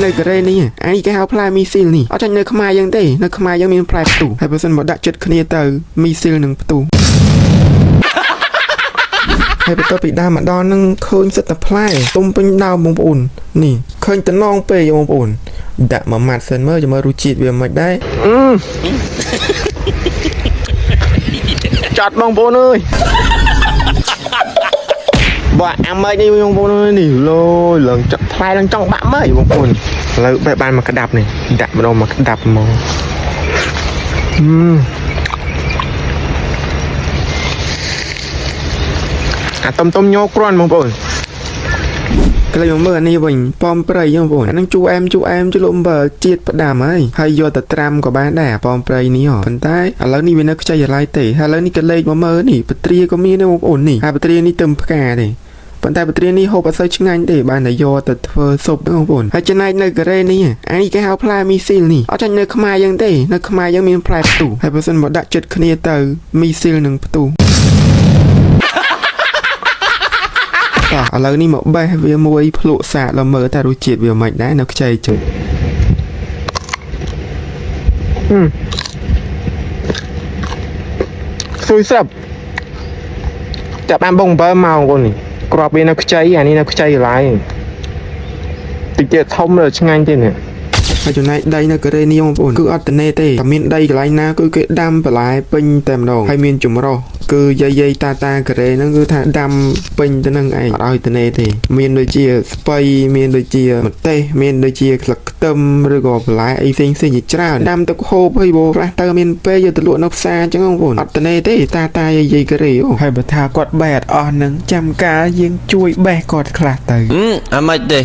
nơi cái đây nè ai cái áo play missile nè ở trên nơi khmerยังទេនៅខ្មែរយើងមាន play ផ្ទុះហើយបើសិនមកដាក់ចិត្តគ្នាទៅ missile នឹងផ្ទុះហើយបន្ទាប់ពីដើមម្ដងនឹងឃើញសិតតែផ្លែទុំពេញដើមបងប្អូននេះឃើញតំណងពេកបងប្អូនដាក់មួយម៉ាត់សិនមើលចាំមើលរសជាតិវាមិនដែរចត់បងប្អូនអើយបើអាម៉េចនេះបងប្អូនអើយនេះលយឡើងចាក់ផ្លែឡើងចង់បាក់មើលបងប្អូនឥឡូវបែបបានមកក្តាប់នេះដាក់ម្ដងមកក្តាប់ហ្មងអាតុំញោគ្រាន់បងប្អូនក្លែងមកមើលអានេះវិញប៉មព្រៃបងប្អូនអានឹងជូអែមជលំបើជាតិផ្ដាំហើយយកទៅត្រាំក៏បានដែរប៉មព្រៃនេះប៉ុន្តែឥឡូវនេះវានៅខ្ចីអាឡ័យទេហើយឥឡូវនេះក៏លេខមកមើលនេះបត្រាក៏មានដែរបងប្អូននេះហើយបត្រានេះទឹមផ្កាទេប៉ុន្តែបត្រានេះហូបអត់សូវឆ្ងាញ់ទេបានតែយកទៅធ្វើស៊ុបបងប្អូនហើយចំណែកនៅកូរ៉េនេះអានេះគេហៅផ្លែមីស៊ីលនេះអត់ចាញ់នៅខ្មែរយើងទេនៅខ្មែរយើងមានផ្លែផ្ទុះហើយបើសិនមកដាក់ចិត្តគ្នាទៅមីស៊ីលនឹងផ្ទុះឥឡូវនេះមកបេះវាមួយភ្លក់សាកដល់មើលតែរសជាតិវាមិនដែរនៅខ្ចីជុំស៊ុយស្រាប់ចាប់បានបង7ម៉ោងបងនេះក្របវានៅខ្ចីអានេះនៅខ្ចីកន្លែងតិចទៀតធំលើឆ្ងាញ់ទេនេះហើយចំណែកដីនៅកូរ៉េនេះបងប្អូនគឺអត់តនេទេតែមានដីកន្លែងណាគឺគេដាំបន្លែពេញតែម្ដងហើយមានចម្រុះគឺយាយតាកូរ៉េហ្នឹងគឺថាដាំពេញទៅនឹងឯងអត់ឲ្យតនេទេមានដូចជាស្ពៃមានដូចជាម្ទេសមានដូចជាស្លឹកខ្ទឹមឬក៏បន្លែអីផ្សេងជាច្រើនដាំទឹកហូបហើយបងខ្លះទៅមានពេលយកទៅលក់នៅផ្សារអញ្ចឹងបងប្អូនអត់តនេទេតាយាយកូរ៉េហើយបើថាគាត់បេះអត់អស់ហ្នឹងចាំការយើងជួយបេះគាត់ខ្លះទៅអាម៉េចទេ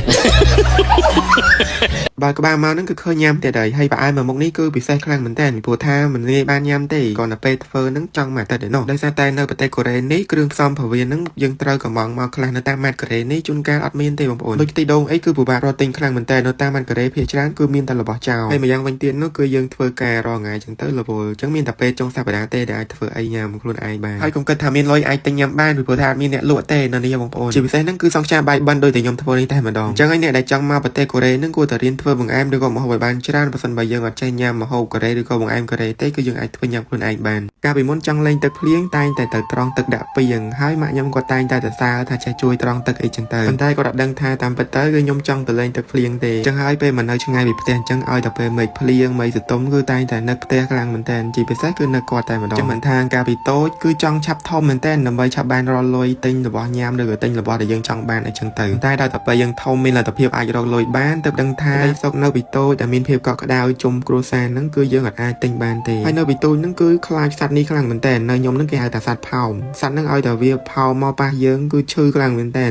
បើក្បាលមកហ្នឹងគឺឃើញញ៉ាំទៀតហើយប្រអែមមកមុខនេះគឺពិសេសខ្លាំងមែនតើព្រោះថាមិនងាយបានញ៉ាំទេគ្រាន់តែពេលធ្វើហ្នឹងចង់មកតែនោះដោយសារតែនៅប្រទេសកូរ៉េនេះគ្រឿងផ្សំប្រវៀនហ្នឹងយើងត្រូវកំងមកខ្លះនៅតាមម៉ាត់កូរ៉េនេះជួនកាលអត់មានទេបងប្អូនដូចខ្ទិះដូងអីគឺពិបាករកទិញខ្លាំងមែនតើនៅតាមម៉ាត់កូរ៉េភាគច្រើនគឺមានតែរបស់ចោលហើយម្យ៉ាងវិញទៀតនោះគឺយើងធ្វើការរងថ្ងៃអញ្ចឹងទៅរវល់អញ្ចឹងមានតែពេលចុងសប្តាហ៍ទេដែលអាចធ្វើអីញ៉ាំខ្លួនឯងបានហើយកុំគិតថាមានលុយអាចទិញញ៉ាំបានព្រោះថាអត់មានអ្នកលក់ទេនៅនេះបងប្អូនជាពិសេសហ្នឹងគឺសង្ចាបាយបិណ្ឌដូចតែខ្ញុំធ្វើនេះតែម្ដងអញ្ចឹងហើយអ្នកដែលចង់មកប្រទេសកូរ៉េហ្នឹងគួរតែរៀនធ្វើបង្អែមឬក៏ម្ហូបឲ្យបានច្រើនបើសិនបើយើងអត់ចេះញ៉ាំម្ហូបកូរ៉េឬក៏បង្អែមកូរ៉េទេគឺយើងអាចធ្វើញ៉ាំខ្លួនឯងបានកាលពីមុនចង់លេងទឹកភ្លៀងតែងតែទៅត្រង់ទឹកដាក់ពីងហើយម៉ាក់ខ្ញុំគាត់តែងតែសរសើរថាចេះជួយត្រង់ទឹកអីចឹងទៅប៉ុន្តែគាត់អត់ដឹងថាតាមពិតទៅគឺខ្ញុំចង់ទៅលេងទឹកភ្លៀងទេចឹងហើយពេលមកនៅឆ្ងាយពីផ្ទះអញ្ចឹងឲ្យតែពេលមេឃភ្លៀងមេឃសតុំគឺតែងតែនឹកផ្ទះខ្លាំងមែនតើជាពិសេសគឺនឹកគាត់តែម្ដងចឹងមិនថាកាលពីតូចគឺចង់ឆាប់ធំមែនតើដើម្បីឆាប់បានរកលុយទិញរបស់ញ៉ាំឬក៏ទិញរបស់ដែលយើងចង់បានអីចឹងទៅតែដល់តែពេលយើងធំមានលទ្ធភាពអាចរកលុយបានទើបដឹងថាសុកនៅពីតូចដែលមានភាពកក់ក្ដៅជុំគ្រួសារហ្នឹងគឺយើងអាចទិញបានទេហើយនៅពីតូចហ្នឹងគឺខ្លាចសត្វនេះខ្លាំងមែនតើនៅខ្ញុំហ្នឹងគេហៅថាសត្វផោមសត្វហ្នឹងឲ្យតែវាផោមមកប៉ះយើងគឺឈឺខ្លាំងមែនតើ